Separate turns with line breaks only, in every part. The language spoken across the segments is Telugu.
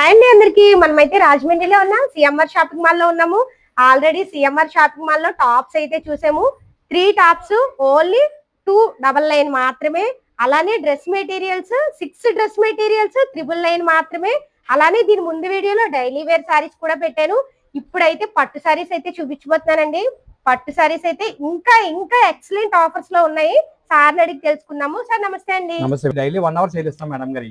హాయ్ అండి అందరికి. మనమైతే రాజమండ్రిలో ఉన్నాం, సిఎంఆర్ షాపింగ్ మాల్ లో ఉన్నాము. ఆల్రెడీ సిఎంఆర్ షాపింగ్ మాల్ లో టాప్స్ అయితే చూసాము. 3 టాప్స్ ఓన్లీ 299 మాత్రమే. అలానే డ్రెస్ మెటీరియల్స్ 6 డ్రెస్ మెటీరియల్స్ 999 మాత్రమే. అలానే దీని ముందు వీడియోలో డైలీ వేర్ సారీస్ కూడా పెట్టాను. ఇప్పుడైతే పట్టు సారీస్ అయితే చూపించబోతున్నానండి. పట్టు సారీస్ అయితే ఇంకా ఇంకా ఎక్సలెంట్ ఆఫర్స్ లో ఉన్నాయి. సార్ అడిగి తెలుసుకుందాము. సార్ నమస్తే అండి.
నమస్తే. డైలీ 1 అవర్ సేల్ ఇస్తాం మేడం గారు.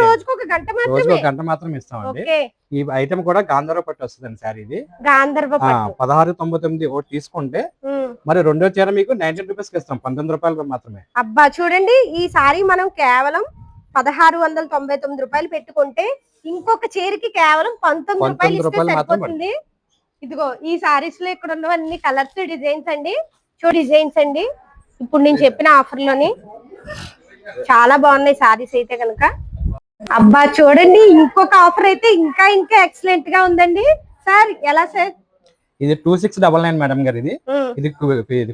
రోజుకు ఒక గంట
మాత్రం ఇస్తామండి. ఈ ఐటమ్ కూడా గాంధర్వ పట్టు వస్తుందండి సార్. ఇది 1699 ఒకటి తీసుకుంటే మరి రెండో చీర మీకు 19 రూపీస్ కి ఇస్తాం. 19 రూపాయలు మాత్రమే.
అబ్బా చూడండి, ఈ సారీ మనం కేవలం 1699 రూపాయలు పెట్టుకుంటే ఇంకొక చీరకి కేవలం 19 రూపాయలు సరిపోతుంది. ఇదిగో ఈ సారీస్ లో ఇక్కడ ఉన్నవన్నీ కలర్స్ డిజైన్స్ అండి. డిజైన్స్ అండి ఇప్పుడు నేను చెప్పిన ఆఫర్ లోని చాలా బాగున్నాయి సారీస్ అయితే కనుక. అబ్బా చూడండి, ఇంకొక ఆఫర్ అయితే ఇంకా ఇంకా ఎక్సలెంట్ గా ఉందండి. సార్ ఎలా సార్?
ఇది 2699 మేడం గారు. ఇది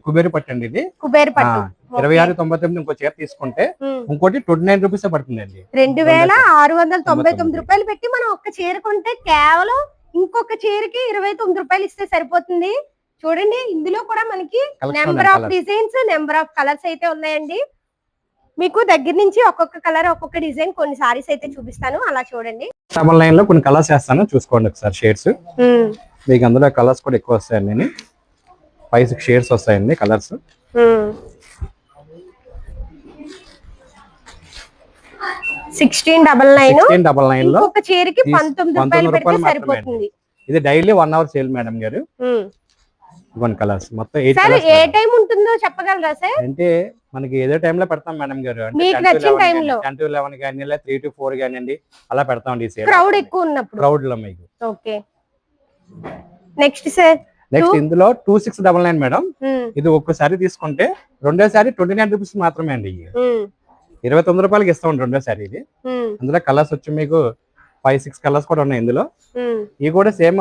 కుబేరు పట్టు అండి. ఇది
కుబేరు పట్టు
2699 ఇంకో చీర తీసుకుంటే ఇంకోటి 29 రూపీస్ పడుతుందండి.
2699 రూపాయలు పెట్టి మనం ఒక్క చీర కొంటే కేవలం ఇంకొక చీరకి 29 రూపాయలు ఇస్తే సరిపోతుంది. చూడండి, ఇందులో కూడా మనకి number of designs, number of colours అయితే ఉన్నాయండి. మీకు దగ్గర నుంచి ఒక్కొక్క కలర్, ఒక్కొక్క డిజైన్ కొన్ని సారీస్ అయితే చూపిస్తాను. అలా చూడండి.
999 లో కొన్ని కలర్స్ వేస్తాను, చూసుకోండి ఒకసారి. షేడ్స్ మీకు అందులో కలర్స్ కూడా ఎక్కువ వస్తాయండి. 5-6 షేడ్స్ వస్తాయండి కలర్స్.
1699 లో ఒక చీరకి 19 రూపాయలు పెడితే సరిపోతుంది.
ఇది డైలీ 1 అవర్ సేల్ మేడం గారు. 1 కలర్స్ మొత్తం 8 కలర్స్.
ఏ టైం ఉంటుందో చెప్పగలరా సార్?
అంటే మనకి ఏదో టైం లో పెడతాం మేడం గారు. అంటే
10 to
11 కానీ 3 to 4 కానివ్వండి, అలా పెడతామండి.
క్రౌడ్ ఎక్కువ ఉన్నప్పుడు.
క్రౌడ్ లో మీకు.
Okay, next sir.
నెక్స్ట్ ఇందులో 2699 మేడం. ఇది ఒక్కసారి తీసుకుంటే రెండోసారి 29 రూపీస్ మాత్రమే అండి. 29 రూపాయలకి ఇస్తామండి రెండోసారి. ఇది అందులో కలర్స్ వచ్చి మీకు 5-6 కలర్స్ కూడా ఉన్నాయి ఇందులో. ఇవి కూడా సేమ్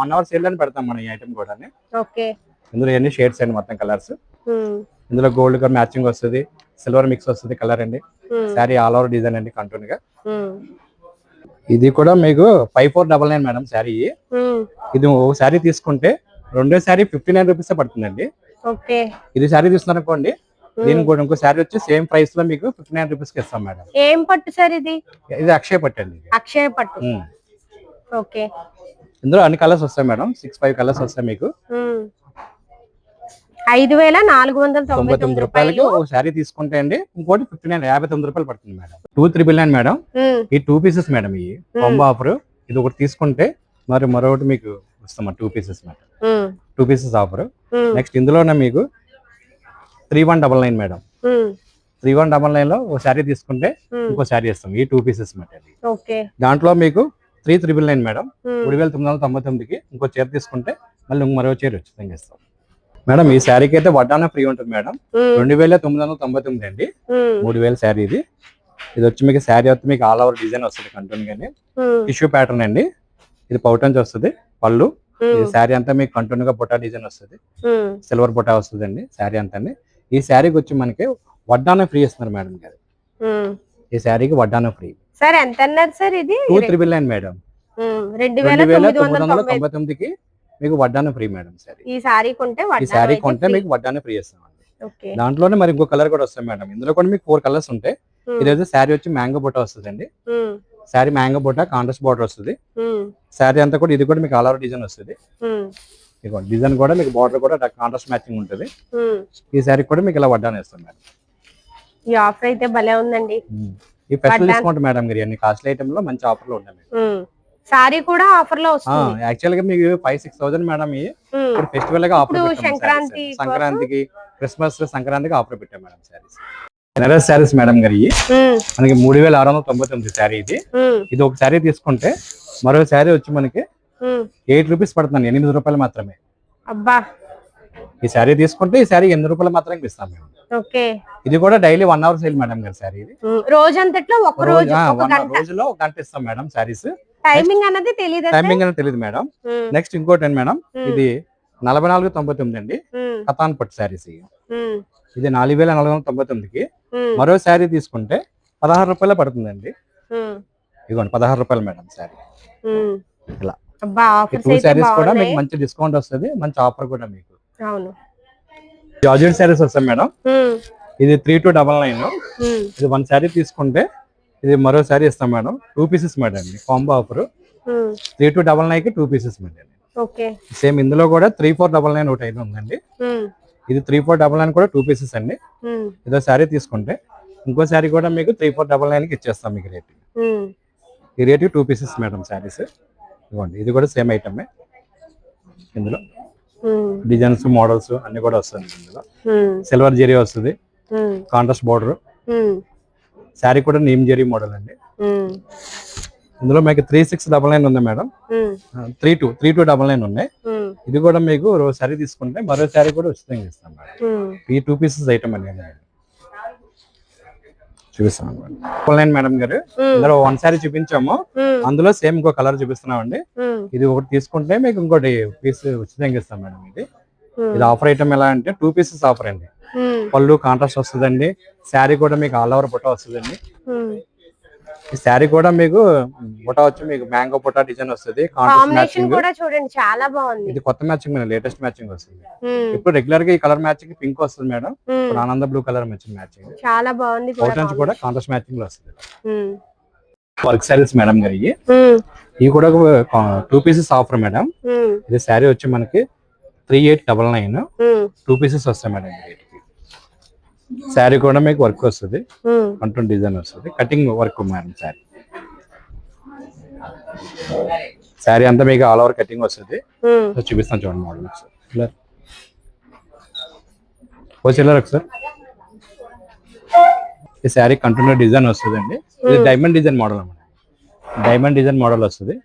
1 అవర్ సేల్ అని పెడతాం మనం ఈ ఐటమ్ కూడా. ఇందులో ఎన్ని షేడ్స్ అండి మొత్తం కలర్స్. ఇందులో గోల్డ్ కలర్ మ్యాచింగ్ వస్తుంది, సిల్వర్ మిక్స్ వస్తుంది కలర్ అండి. శారీ ఆల్ ఓవర్ డిజైన్ అండి కంటిన్యూ గా. ఇది కూడా మీకు 5499 మేడం శారీ. ఇది ఒక శారీ తీసుకుంటే రెండో శారీ 59 రూపీస్ పడుతుందండి. ఇది శారీ తీసుకున్నారనుకోండి, దీనికి కూడా ఇంకో శారీ వచ్చి సేమ్ ప్రైస్ లో మీకు 59 రూపీస్ కి ఇస్తాం మేడం.
ఏం పట్టు సార్ ఇది?
ఇది అక్షయ పట్టు అండి.
అక్షయ పట్టు. ఓకే,
ఇందులో అన్ని కలర్స్ వస్తాయి మేడం. 6-5 కలర్స్ వస్తాయి మీకు.
5499
రూపాయలకి ఒక శారీ తీసుకుంటే అండి ఇంకోటి 59 రూపాయలు పడుతుంది మేడం. 2399 మేడం. ఈ 2 పీసెస్ మేడం. ఈ కాంబో ఆఫర్. ఇది ఒకటి తీసుకుంటే మరొకటి మీకు వస్తాం 2 pieces madam. 2 pieces offer. Next ఇందులోనే మీకు 3199 మేడం. 3199 లో ఒక శారీ తీసుకుంటే ఇంకో శారీ ఇస్తాం. ఈ 2 పీసెస్ మేడం. దాంట్లో మీకు 3999 మేడం. 3999కి ఇంకో చీర తీసుకుంటే మళ్ళీ మరో చీర ఉచితంగా ఇస్తాం మేడం. ఈ శారీకి అయితే వడ్డాన ఫ్రీ ఉంటుంది మేడం. 2999 అండి. 3000 శారీ ఇది. ఇది వచ్చి మీకు శారీ వచ్చి మీకు ఆల్ ఓవర్ డిజైన్ వస్తుంది కంటిన్యూ గానీ. టిష్యూ ప్యాటర్న్ అండి. ఇది పౌటన్స్ వస్తుంది పళ్ళు. ఈ శారీ అంతా మీకు కంటిన్యూ గా బొటా డిజైన్ వస్తుంది, సిల్వర్ బొటా వస్తుంది అండి శారీ అంతా. ఈ శారీకి వచ్చి మనకి వడ్డాన ఫ్రీ ఇస్తున్నారు మేడం గారు. ఈ శారీకి వడ్డాన ఫ్రీ.
సార్ ఎంత అన్నారు సార్? ఇది
2399 మేడం. 2999కి మీకు వడ్డాన ఫ్రీ మేడం.
ఈ శారీ కొంటే
మీకు వడ్డాన ఫ్రీ ఇస్తామండి. దాంట్లోనే మరి ఇంకో కలర్ కూడా వస్తాయి మేడం. ఇందులో కూడా మీకు 4 కలర్స్ ఉంటాయి. ఇదైతే శారీ వచ్చి మ్యాంగో బొటా వస్తుందండి. శారీ మ్యాంగో బొటా కాంట్రాస్ట్ బార్డర్ వస్తుంది. శారీ అంతా కూడా ఇది కూడా మీకు ఆల్ ఓవర్ డిజైన్ వస్తుంది. డిజైన్ కూడా మీకు బార్డర్ కూడా కాంట్రాస్ట్ మ్యాచింగ్ ఉంటుంది. ఈ శారీ కూడా మీకు ఇలా వడ్డాన ఇస్తాం మేడం.
ఈ ఆఫర్ అయితే భలే ఉందండి.
ఈ స్పెషల్ డిస్కౌంట్ మేడం గారు. అన్ని కాస్ట్లీ ఐటమ్ లో మంచి ఆఫర్ లో ఉన్నాయి.
సారీ కూడా ఆఫర్ లో వస్తుంది.
యాక్చువల్ గా మీకు 5-6,000 మేడం. ఇప్పుడు ఫెస్టివల్ గా ఆఫర్ సంక్రాంతికి, క్రిస్మస్ సంక్రాంతికి ఆఫర్ పెట్టాం మేడం. శారీస్ బెనారస్ శారీస్ మేడం గారు. మనకి 3699 శారీ ఇది. ఇది ఒక శారీ తీసుకుంటే మరో శారీ వచ్చి మనకి 8 రూపీస్ పడుతుంది. 8 రూపాయలు మాత్రమే.
అబ్బా,
ఈ శారీ తీసుకుంటే ఈ శారీ 8 రూపాయలు మాత్రమే ఇస్తాం మేము. ఇది కూడా డైలీ 1 అవర్ సేల్ మేడం గారు. శారీ ఇది
రోజంతట్లో
రోజులో 1 గంట ఇస్తాం మేడం శారీస్.
టైమింగ్ అనేది
తెలియదు మేడం. నెక్స్ట్ ఇంకోటి మేడం, ఇది 4499 అండి. కతాన్ పట్టు శారీస్. ఇది 4499కి మరో శారీ తీసుకుంటే 16 రూపాయలు పడుతుందండి. ఇదిగోండి 16 రూపాయలు మేడం శారీ.
ఉమ్.
ఇలా
అబ్బా ఆఫర్స్
2
అయితే
శారీస్ కూడా మీకు
బాగున్నాయి.
మంచి డిస్కౌంట్ వస్తుంది, మంచి ఆఫర్ కూడా మీకు.
అవును.
జార్జెట్ శారీస్ వస్తాయి మేడం.
ఉమ్.
ఇది 3299.
ఉమ్.
ఇది 1 శారీ తీసుకుంటే ఇది మరో శారీ ఇస్తాం madam. 2 pieces madam, combo offer.
Um.
3299 కి 2 పీసెస్ మేడం.
ఓకే.
సేమ్ ఇందులో కూడా 3499 ఒకటి అయితే ఉందండి.
ఉమ్.
ఇది 3499 కూడా 2 పీసెస్ అండి.
ఉమ్.
ఇదో శారీ తీసుకుంటే ఇంకో శారీ కూడా మీకు 3499 కి ఇచ్చేస్తాం మీకు రేట్.
ఉమ్.
ఈ రేట్ 2 పీసెస్ మేడం శారీస్. ఇవ్వండి, ఇది కూడా సేమ్ ఐటమే. ఇందులో
ఉమ్.
డిజైన్స్ మోడల్స్ అన్ని కూడా వస్తుంది. ఇందులో
ఉమ్.
సిల్వర్ జెరీ వస్తుంది,
um.
Contrast border.
Um.
Sari కూడా నీమ్ జెరీ మోడల్ అండి.
ఉమ్.
ఇందులో మీకు 3699 ఉంది మేడం.
ఉమ్.
3299 ఉన్నాయి.
ఉమ్.
ఇది కూడా మీకు శారీ తీసుకుంటే మరో శారీ కూడా ఉచితంగా ఇస్తాం మేడం.
ఉమ్.
ఈ 2 పీసెస్ ఐటమ్ అండి చూపిస్తాను 999 మేడం గారు. ఇందులో 1 శారీ చూపించాము,
ఉమ్.
అందులో సేమ్ ఇంకో కలర్ చూపిస్తున్నామండి.
ఉమ్.
ఇది ఒకటి తీసుకుంటే మీకు ఇంకోటి పీస్ ఉచితంగా ఇస్తాం మేడం. ఇది
ఉమ్.
ఇది ఆఫర్ ఐటమ్ ఎలా అంటే 2 పీసెస్ ఆఫర్ అండి.
ఉమ్.
పళ్ళు కాంట్రాస్ట్ వస్తుందండి, శారీ కూడా మీకు ఆల్ ఓవర్ బుట్ట వస్తుందండి.
ఉమ్.
ఈ శారీ కూడా మీకు బుట్ట వచ్చి మీకు మ్యాంగో బుట్ట డిజైన్ వస్తుంది, కాంట్రాస్ట్
కాంబినేషన్
మ్యాచింగ్.
కూడా చూడండి చాలా బాగుంది.
ఇది కొత్త మ్యాచింగ్ మేడం, లేటెస్ట్ మ్యాచింగ్ వస్తుంది.
ఉమ్.
ఇప్పుడు రెగ్యులర్ గా ఈ కలర్ మ్యాచింగ్ పింక్ వస్తుంది మేడం.
ఉమ్.
ఇప్పుడు ఆనంద బ్లూ కలర్ మ్యాచింగ్
చాలా బాగుంది కూడా
అవుట్ నుంచి కూడా కాంట్రాస్ట్ మ్యాచింగ్ లో వస్తుంది.
ఉమ్.
వర్క్ శారీస్ మేడం గారు ఇవి.
ఉమ్.
ఇవి కూడా 2 పీసెస్ ఆఫర్ మేడం.
ఉమ్.
ఇది శారీ వచ్చి మనకి 3899.
ఉమ్.
2 పీసెస్ వస్తాయి మేడం. శారీ కూడా మీకు వర్క్ వస్తుంది,
ఉమ్.
కంట్రోల్ డిజైన్ వస్తుంది, కటింగ్ వర్క్ మేడం. శారీ అంతా మీకు ఆల్ ఓవర్ కటింగ్ వస్తుంది.
ఉమ్.
చూపిస్తాను చూడండి మోడల్ ఒకసారి. ఒకసారి ఈ శారీ కంటిన్యూ డిజైన్ వస్తుందండి. ఇది డైమండ్ డిజైన్ మోడల్ అన్నమాట. డైమండ్ డిజైన్ మోడల్ వస్తుంది.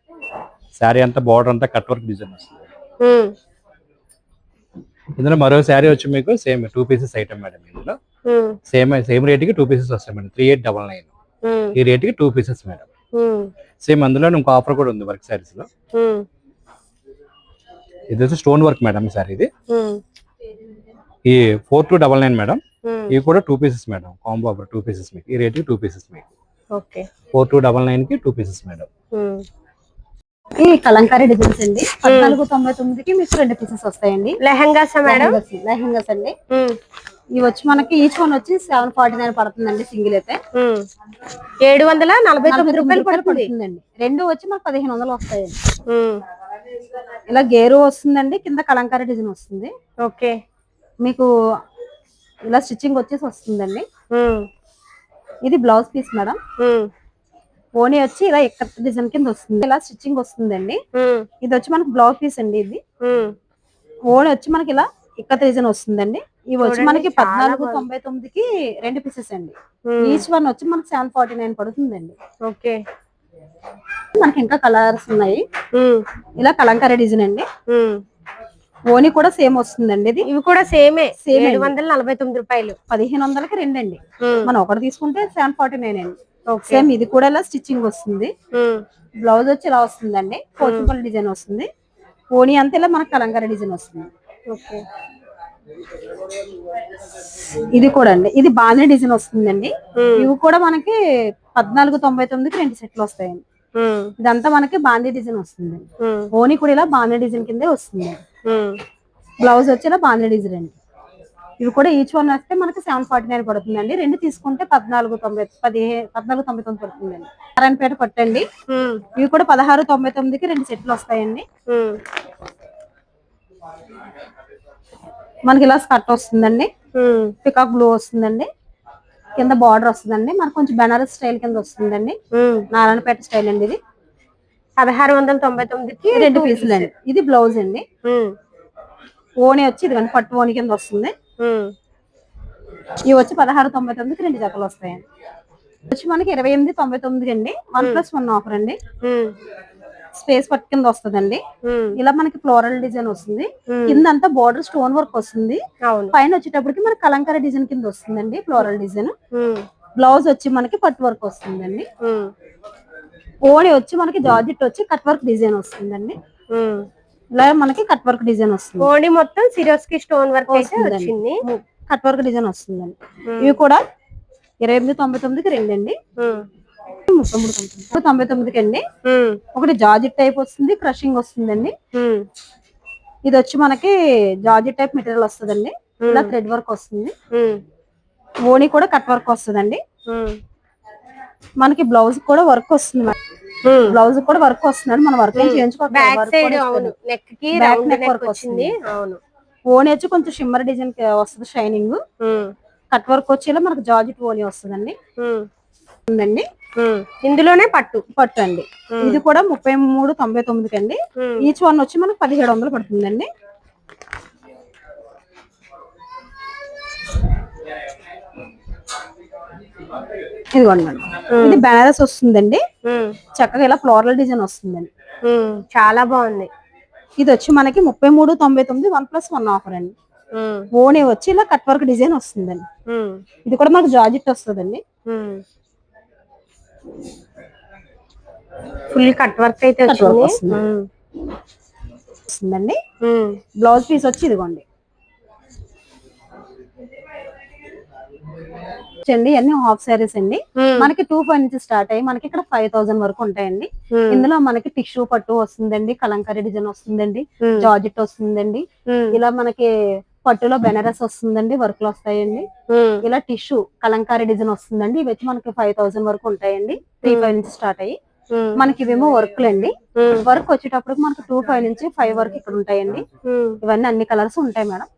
శారీ అంతా బార్డర్ అంతా కట్ వర్క్ డిజైన్ వస్తుంది.
ఉమ్.
ఇందులో మరో శారీ వచ్చి మీకు సేమ్ 2 పీసెస్ ఐటమ్ మేడం. ఇందులో
ఉమ్.
సేమ్ రేట్ కి 2 పీసెస్ వస్తాయి మేడం. 3899.
ఉమ్.
ఈ రేట్ కి 2 పీసెస్ మేడం.
ఉమ్.
సేమ్ అందులో ఇంకో ఆఫర్ కూడా ఉంది వర్క్ శారీస్ లో.
ఉమ్.
ఇది వచ్చి స్టోన్ వర్క్ మేడం శారీ. ఇది
ఉమ్.
ఈ 4299 మేడం.
ఉమ్.
ఇవి కూడా 2 pieces madam, combo offer 2 pieces మీకు. ఈ రేట్ కి 2 పీసెస్ మీకు.
ఓకే.
4299 కి 2 పీసెస్ మేడం.
ఉమ్.
ఈ కలంకారీ డిజైన్స్ అండి 1499 కి మీకు 2 పీసెస్ వస్తాయండి.
లెహంగాసా మేడం?
లెహంగాస్ అండి.
ఉమ్.
ఇవి వచ్చి మనకి ఈచ్ వన్ వచ్చి 749 పడుతుందండి. సింగిల్ అయితే
749 రూపాయలు
పడుతుందండి. రెండు వచ్చి మనకు 1500 వస్తాయండి.
ఉమ్.
ఇలా గేరు వస్తుందండి, కింద కలంకారీ డిజైన్ వస్తుంది.
ఓకే.
మీకు ఇలా స్టిచ్చింగ్ వచ్చేసి వస్తుందండి.
ఉమ్.
ఇది బ్లౌజ్ పీస్ మేడం.
ఉమ్.
ఓనీ వచ్చి ఇలా ఎక్కడ డిజైన్ కింద వస్తుంది, ఇలా స్టిచ్చింగ్ వస్తుందండి.
ఉమ్.
ఇది వచ్చి మనకి బ్లౌజ్ పీస్ అండి. ఇది
ఉమ్.
ఓనీ వచ్చి మనకి ఇలా ఇక్కత డిజైన్ వస్తుందండి. ఇవి వచ్చి
చూడండి,
మనకి
చాలా
1499 కి 2 పీసెస్ అండి. ఈచ్ వన్ వచ్చి మనకి 749 పడుతుందండి.
ఓకే.
మనకి ఇంకా కలర్స్ ఉన్నాయి.
ఉమ్.
ఇలా కలంకారీ డిజైన్ అండి.
ఉమ్.
ఓనీ కూడా సేమ్ వస్తుందండి. ఇది
ఇవి కూడా సేమే,
సేమ్
749 రూపాయలు.
1500కి 2 అండి.
ఉమ్.
మనం ఒకటి తీసుకుంటే 749 అండి.
ఓకే.
సేమ్ ఇది కూడా ఇలా స్టిచ్చింగ్ వస్తుంది.
ఉమ్.
బ్లౌజ్ వచ్చి ఇలా వస్తుందండి, పోచంపల్లి డిజైన్ వస్తుంది. ఓనీ అంతా ఇలా మనకి కలంకారీ డిజైన్ వస్తుంది.
ఓకే.
ఇది కూడా అండి, ఇది బాగానే డిజైన్ వస్తుందండి.
ఉమ్.
ఇవి కూడా మనకి 1499కి 2 సెట్లు వస్తాయండి.
ఉమ్.
ఇదంతా మనకి బాందీ డిజైన్ వస్తుంది.
ఉమ్.
ఓనీ కూడా ఇలా బాందీ డిజైన్ కిందే వస్తుంది.
ఉమ్.
బ్లౌజ్ వచ్చి ఇలా బాందీ డిజైన్ అండి. ఇవి కూడా ఈచ్ వన్ వస్తే మనకి 749 పడుతుందండి. రెండు తీసుకుంటే 1499 పడుతుందండి. నారాయణపేట పట్టండి.
ఉమ్.
ఇవి కూడా 1699కి 2 సెట్లు వస్తాయండి.
ఉమ్.
మనకి ఇలా స్కర్ట్ వస్తుందండి,
ఉమ్.
పికాక్ బ్లూ వస్తుందండి, కింద బార్డర్ వస్తుందండి. మనకు కొంచెం బెనారస్ స్టైల్ కింద వస్తుందండి.
ఉమ్.
నారాయణపేట స్టైల్ అండి. ఇది
1699కి
2 పీసులు అండి. ఇది బ్లౌజ్ అండి.
ఉమ్.
ఓనీ వచ్చి ఇది కానీ పట్టు ఓనీ కింద వస్తుంది.
ఉమ్.
ఇవి వచ్చి 1699కి 2 జతలు వస్తాయండి. వచ్చి మనకి 2899 అండి. 1+1 ఆఫర్ అండి.
ఉమ్.
స్పేస్ పట్టు కింద వస్తుందండి.
ఉమ్.
ఇలా మనకి ఫ్లోరల్ డిజైన్ వస్తుంది.
ఉమ్.
కింద అంతా బార్డర్ స్టోన్ వర్క్ వస్తుంది.
అవును.
పైన వచ్చేటప్పటికి మనకి కలంకారీ డిజైన్ కింద వస్తుందండి, ఫ్లోరల్ డిజైన్.
ఉమ్.
బ్లౌజ్ వచ్చి మనకి పట్టు వర్క్ వస్తుందండి.
ఉమ్.
ఓణి వచ్చి మనకి జార్జెట్ వచ్చి కట్ వర్క్ డిజైన్ వస్తుందండి.
ఉమ్.
ఇలా మనకి కట్ వర్క్ డిజైన్ వస్తుంది.
ఓణి మొత్తం సిరోస్కి స్టోన్ వర్క్ అయితే వచ్చింది.
కట్ వర్క్ డిజైన్ వస్తుందండి.
ఉమ్.
ఇవి కూడా 2899కి 2 అండి.
ఉమ్.
33,99కి అండి. ఒకటి జార్జెట్ టైప్ వస్తుంది, క్రషింగ్ వస్తుందండి. ఇది వచ్చి మనకి జార్జెట్ టైప్ మెటీరియల్ వస్తుందండి. ఇలా థ్రెడ్ వర్క్ వస్తుంది. ఓణి కూడా కట్ వర్క్ వస్తుందండి. మనకి బ్లౌజ్ కూడా వర్క్ వస్తుంది. బ్లౌజ్ కూడా వర్క్ వస్తుంది. మన వర్క్ ఏం చేయించుకోవాలి. బ్యాక్ నెక్ వర్క్ వస్తుంది. ఓణి వచ్చి కొంచెం షిమ్మర్ డిజైన్ వస్తుంది, షైనింగ్. కట్ వర్క్ వచ్చి ఇలా మనకి జార్జెట్ ఓణి వస్తుందండి. ఉందండి.
ఇందులోనే పట్టు
అండి. ఇది కూడా 33,99కి అండి. ఈచ్ వన్ వచ్చి మనకి 1700 పడుతుందండి. ఇదిగోండి మేడం, ఇది బెనారస్ వస్తుందండి. చక్కగా ఇలా ఫ్లోరల్ డిజైన్ వస్తుందండి.
చాలా బాగుంది.
ఇది వచ్చి మనకి 33,99 1+1 ఆఫర్ అండి. ఓణి వచ్చి ఇలా కట్ వర్క్ డిజైన్ వస్తుందండి. ఇది కూడా మనకు జార్జెట్ వస్తుందండి.
ఫుల్ కట్ వర్క్ అయితే
వస్తుందండి. బ్లౌజ్ పీస్ వచ్చి ఇదిగోండి అండి. అన్ని హాఫ్ సారీస్ అండి. మనకి 2.5 నుంచి స్టార్ట్ అయ్యి మనకి ఇక్కడ 5,000 వరకు ఉంటాయండి. ఇందులో మనకి టిష్యూ పట్టు వస్తుందండి, కలంకారీ డిజైన్ వస్తుందండి, జార్జెట్ వస్తుందండి. ఇలా మనకి పట్టులో బెనారస్ వస్తుందండి, వర్క్ లో వస్తాయండి. ఇలా టిష్యూ కలంకారీ డిజైన్ వస్తుందండి. ఇవి వచ్చి మనకి 5,000 వరకు ఉంటాయండి. 3.5 నుంచి స్టార్ట్ అయ్యి మనకి ఇవేమో వర్క్లు అండి. వర్క్ వచ్చేటప్పుడు మనకి 2.5 నుంచి 5 వరకు ఇక్కడ ఉంటాయండి. ఇవన్నీ అన్ని కలర్స్ ఉంటాయి మేడం.